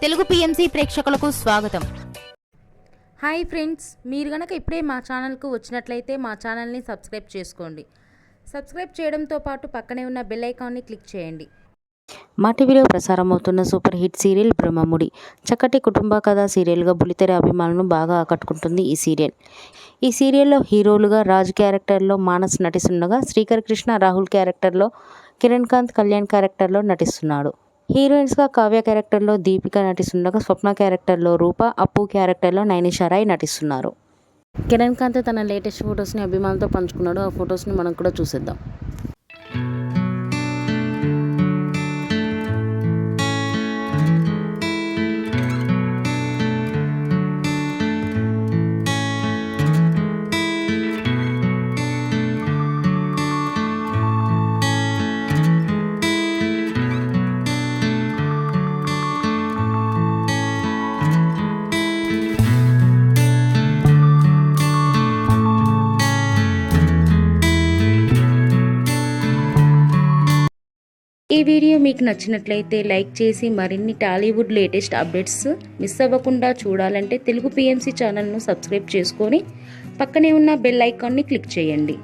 Telugu PMC ప్రేక్షకులకు స్వాగతం. Hi friends, మీరు గనక ఇప్పుడే మా ఛానల్కు వచ్చినట్లయితే మా ఛానల్ని సబ్స్క్రైబ్ చేసుకోండి. సబ్స్క్రైబ్ చేయడంతో పాటు పక్కనే ఉన్న బెల్ ఐకాన్ని క్లిక్ చేయండి. మా టీవీలో ప్రసారమవుతున్న సూపర్ హిట్ సీరియల్ బ్రహ్మముడి చక్కటి కుటుంబ కథా సీరియల్గా బుల్లితెర అభిమానులను బాగా ఆకట్టుకుంటుంది ఈ సీరియల్. ఈ సీరియల్లో హీరోలుగా రాజు క్యారెక్టర్లో మానస్ నటిస్తుండగా, శ్రీకర్ కృష్ణ రాహుల్ క్యారెక్టర్లో, కిరణ్ కాంత్ కళ్యాణ్ క్యారెక్టర్లో నటిస్తున్నాడు. హీరోయిన్స్గా కావ్య క్యారెక్టర్లో దీపిక నటిస్తుండగా, స్వప్న క్యారెక్టర్లో రూప, అప్పు క్యారెక్టర్లో నైనిషారాయ్ నటిస్తున్నారు. కిరణ్ కాంత్ తన లేటెస్ట్ ఫొటోస్ని అభిమానులతో పంచుకున్నాడు. ఆ ఫొటోస్ని మనం కూడా చూసేద్దాం. ఈ వీడియో మీకు నచ్చినట్లయితే లైక్ చేసి మరిన్ని టాలీవుడ్ లేటెస్ట్ అప్డేట్స్ మిస్ అవ్వకుండా చూడాలంటే తెలుగు పిఎంసి ఛానల్ను సబ్స్క్రైబ్ చేసుకొని పక్కనే ఉన్న బెల్ ఐకాన్ని క్లిక్ చేయండి.